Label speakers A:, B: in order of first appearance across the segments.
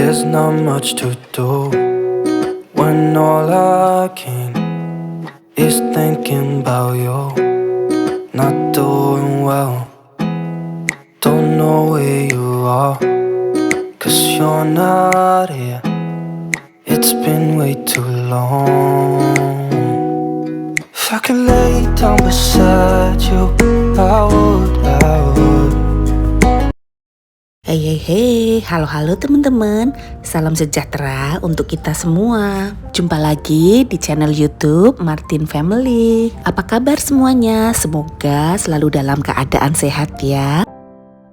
A: There's not much to do when all I can is thinking about you. Not doing well, don't know where you are, 'cause you're not here. It's been way too long. If I could lay down beside you, I would.
B: Hey hey hey, halo teman-teman. Salam sejahtera untuk kita semua. Jumpa lagi di channel YouTube Martin Family. Apa kabar semuanya? Semoga selalu dalam keadaan sehat ya.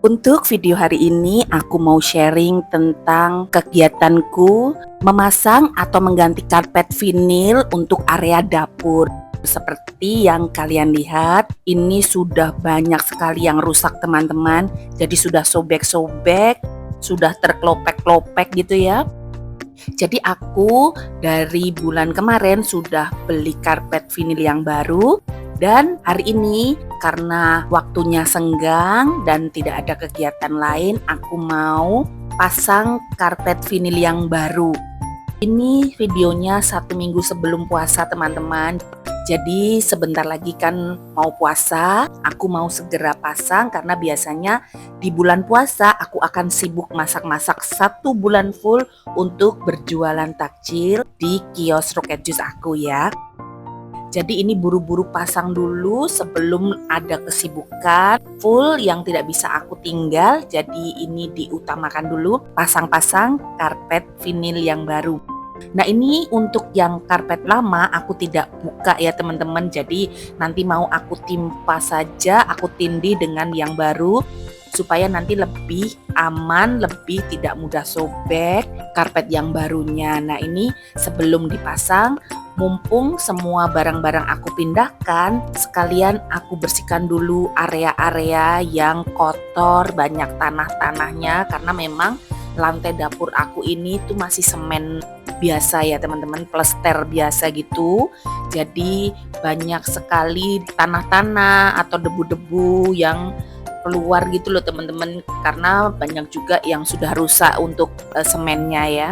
B: Untuk video hari ini aku mau sharing tentang kegiatanku memasang atau mengganti karpet vinil untuk area dapur. Seperti yang kalian lihat, ini sudah banyak sekali yang rusak teman-teman. Jadi sudah sobek-sobek, sudah terkelopek-kelopek gitu ya. Jadi aku dari bulan kemarin sudah beli karpet vinil yang baru. Dan hari ini karena waktunya senggang dan tidak ada kegiatan lain, aku mau pasang karpet vinil yang baru. Ini videonya 1 minggu sebelum puasa teman-teman. Jadi sebentar lagi kan mau puasa, aku mau segera pasang karena biasanya di bulan puasa aku akan sibuk masak-masak 1 bulan full untuk berjualan takjil di kios Rocket Juice aku ya. Jadi ini buru-buru pasang dulu sebelum ada kesibukan full yang tidak bisa aku tinggal. Jadi ini diutamakan dulu pasang-pasang karpet vinil yang baru. Nah ini untuk yang karpet lama aku tidak buka ya teman-teman. Jadi nanti mau aku timpa saja, aku tindih dengan yang baru supaya nanti lebih aman, lebih tidak mudah sobek karpet yang barunya. Nah ini sebelum dipasang, mumpung semua barang-barang aku pindahkan, sekalian aku bersihkan dulu area-area yang kotor, banyak tanah-tanahnya karena memang lantai dapur aku ini tuh masih semen biasa ya teman-teman, plester biasa gitu. Jadi banyak sekali tanah-tanah atau debu-debu yang keluar gitu loh teman-teman, karena banyak juga yang sudah rusak untuk semennya ya.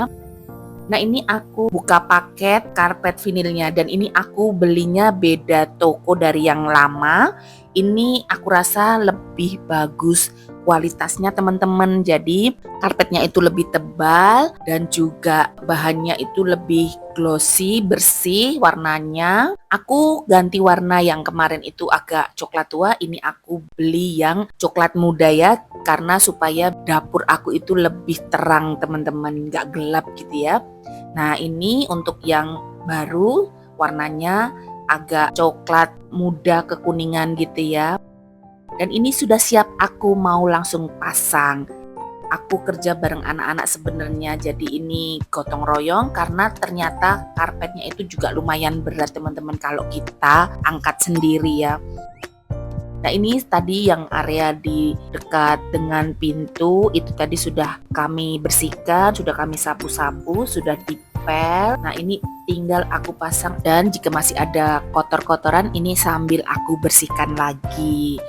B: Nah ini aku buka paket karpet vinilnya dan ini aku belinya beda toko dari yang lama. Ini aku rasa lebih bagus kualitasnya teman-teman. Jadi karpetnya itu lebih tebal dan juga bahannya itu lebih glossy, bersih warnanya. Aku ganti warna yang kemarin itu agak coklat tua, ini aku beli yang coklat muda ya, karena supaya dapur aku itu lebih terang teman-teman, nggak gelap gitu ya. Nah ini untuk yang baru warnanya agak coklat muda kekuningan gitu ya. Dan ini sudah siap aku mau langsung pasang. Aku kerja bareng anak-anak sebenarnya, jadi ini gotong royong karena ternyata karpetnya itu juga lumayan berat teman-teman kalau kita angkat sendiri ya. Nah ini tadi yang area di dekat dengan pintu itu tadi sudah kami bersihkan, sudah kami sapu-sapu, sudah dipel. Nah ini tinggal aku pasang dan jika masih ada kotor-kotoran ini sambil aku bersihkan lagi.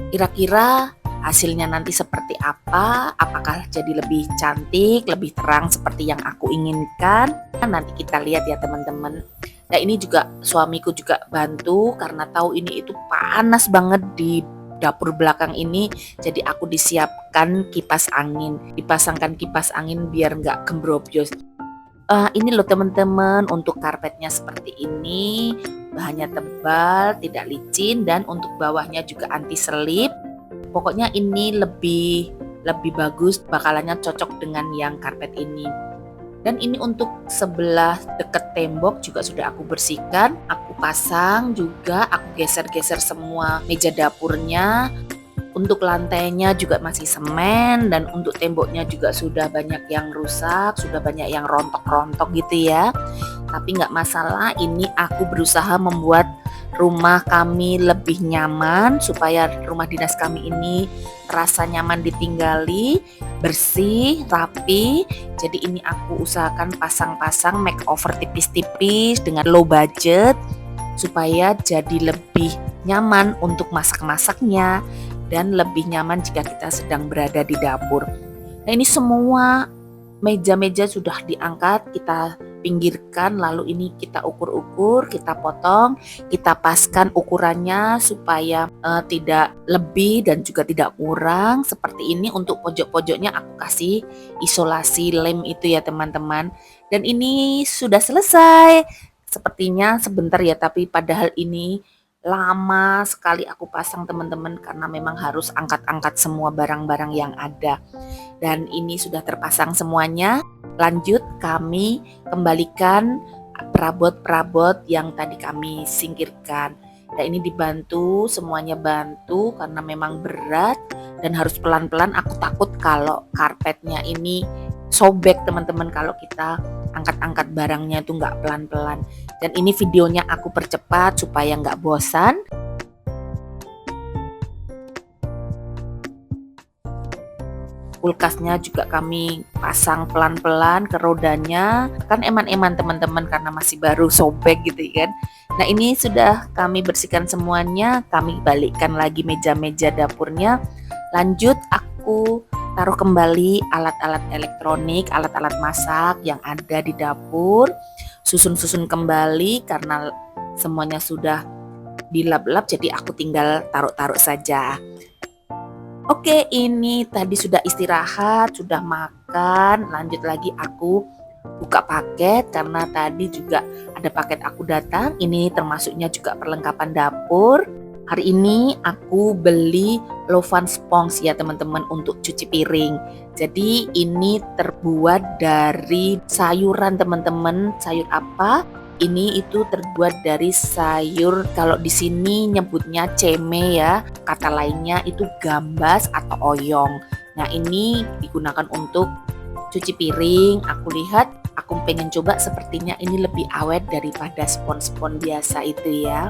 B: Kira-kira hasilnya nanti seperti apa? Apakah jadi lebih cantik, lebih terang seperti yang aku inginkan? Nanti kita lihat ya teman-teman. Nah ini juga suamiku juga bantu karena tahu ini itu panas banget di dapur belakang ini. Jadi aku disiapkan kipas angin, dipasangkan kipas angin biar nggak gembrobyos. Ini loh teman-teman, untuk karpetnya seperti ini, bahannya tebal, tidak licin dan untuk bawahnya juga anti selip. Pokoknya ini lebih bagus, bakalannya cocok dengan yang karpet ini. Dan ini untuk sebelah dekat tembok juga sudah aku bersihkan, aku pasang juga, aku geser-geser semua meja dapurnya. Untuk lantainya juga masih semen dan untuk temboknya juga sudah banyak yang rusak, sudah banyak yang rontok-rontok gitu ya. Tapi nggak masalah, ini aku berusaha membuat rumah kami lebih nyaman supaya rumah dinas kami ini terasa nyaman ditinggali, bersih, rapi. Jadi ini aku usahakan pasang-pasang makeover tipis-tipis dengan low budget supaya jadi lebih nyaman untuk masak-masaknya dan lebih nyaman jika kita sedang berada di dapur. Nah ini semua meja-meja sudah diangkat, kita pinggirkan, lalu ini kita ukur-ukur, kita potong, kita paskan ukurannya supaya tidak lebih dan juga tidak kurang. Seperti ini untuk pojok-pojoknya aku kasih isolasi lem itu ya teman-teman. Dan ini sudah selesai. Sepertinya sebentar ya, tapi padahal ini lama sekali aku pasang teman-teman, karena memang harus angkat-angkat semua barang-barang yang ada. Dan ini sudah terpasang semuanya. Lanjut kami kembalikan perabot-perabot yang tadi kami singkirkan. Dan ini dibantu, semuanya bantu karena memang berat dan harus pelan-pelan. Aku takut kalau karpetnya ini sobek teman-teman kalau kita angkat-angkat barangnya itu nggak pelan-pelan. Dan ini videonya aku percepat supaya nggak bosan. Kulkasnya juga kami pasang pelan-pelan ke rodanya, kan eman-eman teman-teman karena masih baru sobek gitu kan. Nah ini sudah kami bersihkan semuanya, kami balikkan lagi meja-meja dapurnya. Lanjut aku taruh kembali alat-alat elektronik, alat-alat masak yang ada di dapur, susun-susun kembali karena semuanya sudah dilap-lap, jadi aku tinggal taruh-taruh saja. Oke, ini tadi sudah istirahat, sudah makan, lanjut lagi aku buka paket karena tadi juga ada paket aku datang. Ini termasuknya juga perlengkapan dapur. Hari ini aku beli Lovan Sponge ya teman-teman untuk cuci piring. Jadi ini terbuat dari sayuran teman-teman. Sayur apa? Ini itu terbuat dari sayur, kalau di sini nyebutnya ceme ya, kata lainnya itu gambas atau oyong. Nah ini digunakan untuk cuci piring. Aku lihat, aku pengen coba, sepertinya ini lebih awet daripada spons-spons biasa itu ya.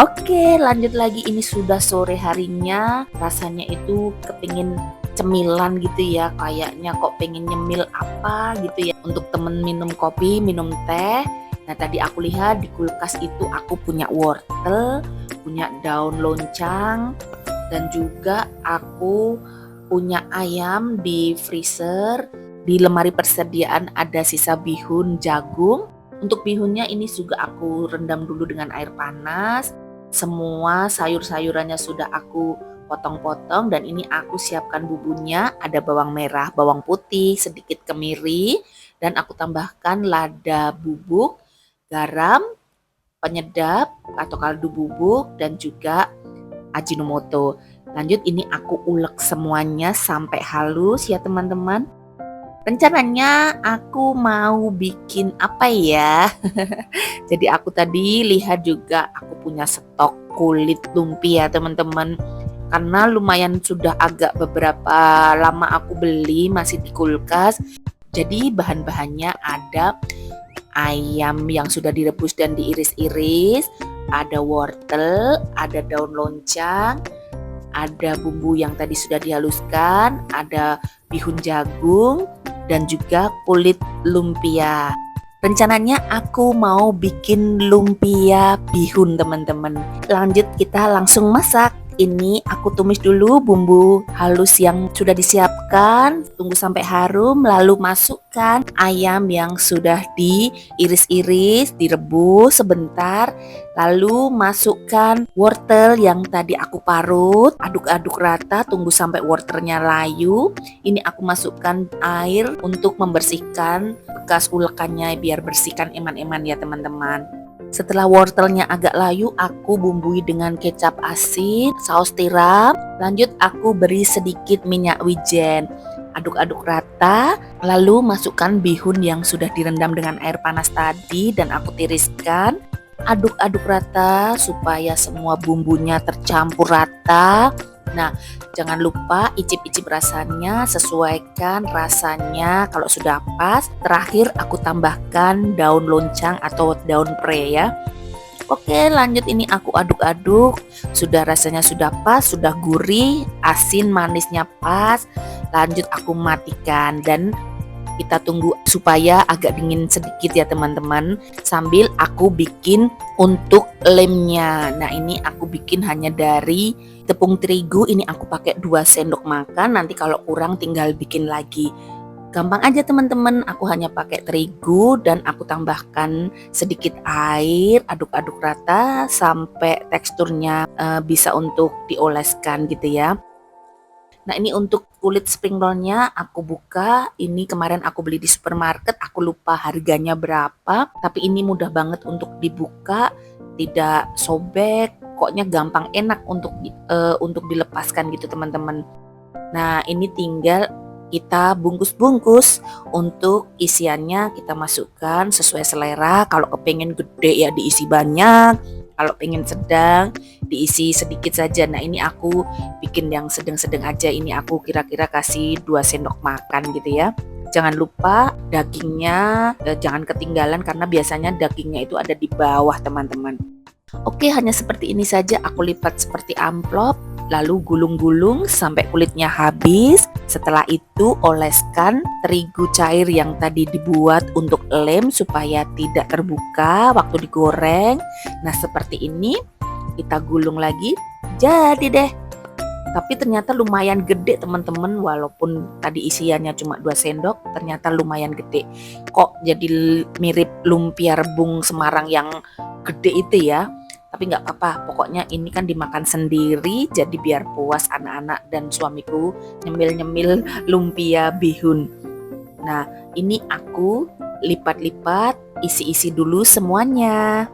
B: Oke, lanjut lagi, ini sudah sore harinya, rasanya itu kepingin cemilan gitu ya, kayaknya kok pengen nyemil apa gitu ya, untuk temen minum kopi, minum teh. Nah tadi aku lihat di kulkas itu aku punya wortel, punya daun loncang, dan juga aku punya ayam di freezer. Di lemari persediaan ada sisa bihun jagung. Untuk bihunnya ini juga aku rendam dulu dengan air panas. Semua sayur-sayurannya sudah aku potong-potong dan ini aku siapkan bumbunya. Ada bawang merah, bawang putih, sedikit kemiri, dan aku tambahkan lada bubuk, garam, penyedap atau kaldu bubuk, dan juga Ajinomoto. Lanjut ini aku ulek semuanya sampai halus ya teman-teman. Rencananya aku mau bikin apa ya? Jadi aku tadi lihat juga aku punya stok kulit lumpia teman-teman. Karena lumayan sudah agak beberapa lama aku beli, masih di kulkas. Jadi bahan-bahannya ada ayam yang sudah direbus dan diiris-iris, ada wortel, ada daun loncang, ada bumbu yang tadi sudah dihaluskan, ada bihun jagung, dan juga kulit lumpia. Rencananya aku mau bikin lumpia bihun teman-teman. Lanjut kita langsung masak. Ini aku tumis dulu bumbu halus yang sudah disiapkan, tunggu sampai harum, lalu masukkan ayam yang sudah diiris-iris, direbus sebentar, lalu masukkan wortel yang tadi aku parut, aduk-aduk rata, tunggu sampai wortelnya layu. Ini aku masukkan air untuk membersihkan bekas ulekannya biar bersihkan eman-eman ya teman-teman. Setelah wortelnya agak layu, aku bumbui dengan kecap asin, saus tiram. Lanjut aku beri sedikit minyak wijen. Aduk-aduk rata, lalu masukkan bihun yang sudah direndam dengan air panas tadi dan aku tiriskan. Aduk-aduk rata supaya semua bumbunya tercampur rata. Nah, jangan lupa icip-icip rasanya, sesuaikan rasanya kalau sudah pas. Terakhir aku tambahkan daun loncang atau daun pre ya. Oke, lanjut ini aku aduk-aduk. Sudah rasanya sudah pas, sudah gurih, asin manisnya pas. Lanjut aku matikan dan kita tunggu supaya agak dingin sedikit ya teman-teman, sambil aku bikin untuk lemnya. Nah ini aku bikin hanya dari tepung terigu, ini aku pakai 2 sendok makan, nanti kalau kurang tinggal bikin lagi. Gampang aja teman-teman, aku hanya pakai terigu dan aku tambahkan sedikit air, aduk-aduk rata sampai teksturnya bisa untuk dioleskan gitu ya. Nah ini untuk kulit spring rollnya aku buka, ini kemarin aku beli di supermarket, aku lupa harganya berapa, tapi ini mudah banget untuk dibuka, tidak sobek, pokoknya gampang enak untuk dilepaskan gitu teman-teman. Nah ini tinggal kita bungkus-bungkus, untuk isiannya kita masukkan sesuai selera, kalau kepengen gede ya diisi banyak, kalau pengen sedang diisi sedikit saja. Nah ini aku bikin yang sedang-sedang aja, ini aku kira-kira kasih 2 sendok makan gitu ya. Jangan lupa dagingnya jangan ketinggalan karena biasanya dagingnya itu ada di bawah teman-teman. Oke, hanya seperti ini saja aku lipat seperti amplop, lalu gulung-gulung sampai kulitnya habis. Setelah itu oleskan terigu cair yang tadi dibuat untuk lem supaya tidak terbuka waktu digoreng. Nah seperti ini, kita gulung lagi, jadi deh. Tapi ternyata lumayan gede teman-teman, walaupun tadi isiannya cuma 2 sendok, ternyata lumayan gede. Kok jadi mirip lumpia rebung Semarang yang gede itu ya. Tapi nggak apa-apa, pokoknya ini kan dimakan sendiri, jadi biar puas anak-anak dan suamiku nyemil-nyemil lumpia bihun. Nah ini aku lipat-lipat, isi-isi dulu semuanya.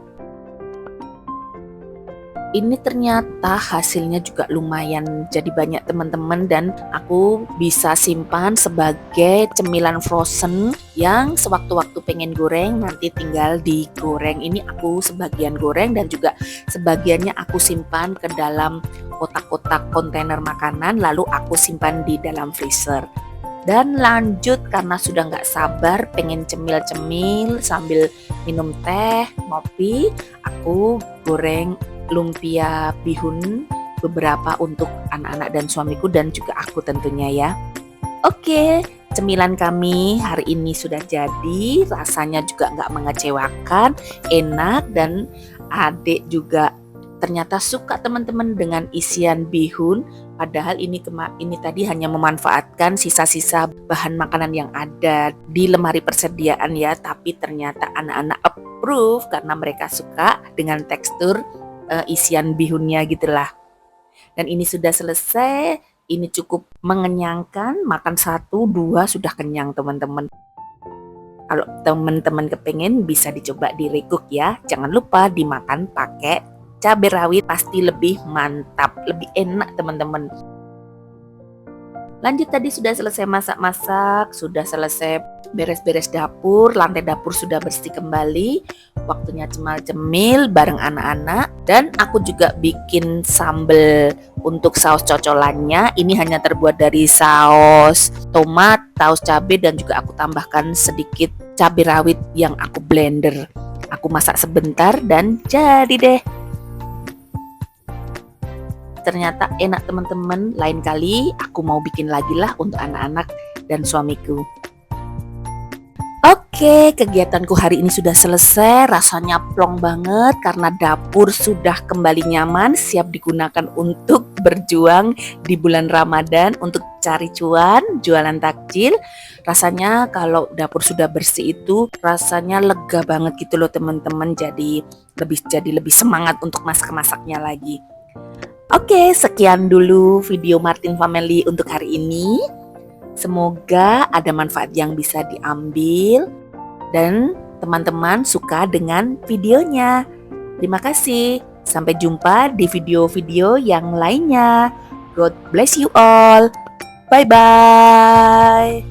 B: Ini ternyata hasilnya juga lumayan jadi banyak teman-teman, dan aku bisa simpan sebagai cemilan frozen yang sewaktu-waktu pengen goreng nanti tinggal digoreng. Ini aku sebagian goreng dan juga sebagiannya aku simpan ke dalam kotak-kotak kontainer makanan, lalu aku simpan di dalam freezer. Dan lanjut karena sudah nggak sabar pengen cemil-cemil sambil minum teh, ngopi, aku goreng lumpia bihun beberapa untuk anak-anak dan suamiku dan juga aku tentunya ya. Oke, cemilan kami hari ini sudah jadi, rasanya juga nggak mengecewakan, enak, dan adik juga ternyata suka teman-teman dengan isian bihun. Padahal ini tadi hanya memanfaatkan sisa-sisa bahan makanan yang ada di lemari persediaan ya, tapi ternyata anak-anak approve karena mereka suka dengan tekstur isian bihunnya gitulah. Dan ini sudah selesai, ini cukup mengenyangkan, makan 1-2 sudah kenyang teman-teman. Kalau teman-teman kepengen bisa dicoba di recook ya, jangan lupa dimakan pakai cabai rawit, pasti lebih mantap, lebih enak teman-teman. Lanjut tadi sudah selesai masak-masak, sudah selesai beres-beres dapur, lantai dapur sudah bersih kembali. Waktunya cemil-cemil bareng anak-anak, dan aku juga bikin sambal untuk saus cocolannya. Ini hanya terbuat dari saus tomat, saus cabai, dan juga aku tambahkan sedikit cabai rawit yang aku blender. Aku masak sebentar dan jadi deh. Ternyata enak teman-teman, lain kali aku mau bikin lagi lah untuk anak-anak dan suamiku. Oke, kegiatanku hari ini sudah selesai, rasanya plong banget karena dapur sudah kembali nyaman, siap digunakan untuk berjuang di bulan Ramadan untuk cari cuan, jualan takjil. Rasanya kalau dapur sudah bersih itu rasanya lega banget gitu loh teman-teman, jadi lebih semangat untuk masak-masaknya lagi. Oke, sekian dulu video Martin Family untuk hari ini. Semoga ada manfaat yang bisa diambil dan teman-teman suka dengan videonya. Terima kasih. Sampai jumpa di video-video yang lainnya. God bless you all. Bye-bye.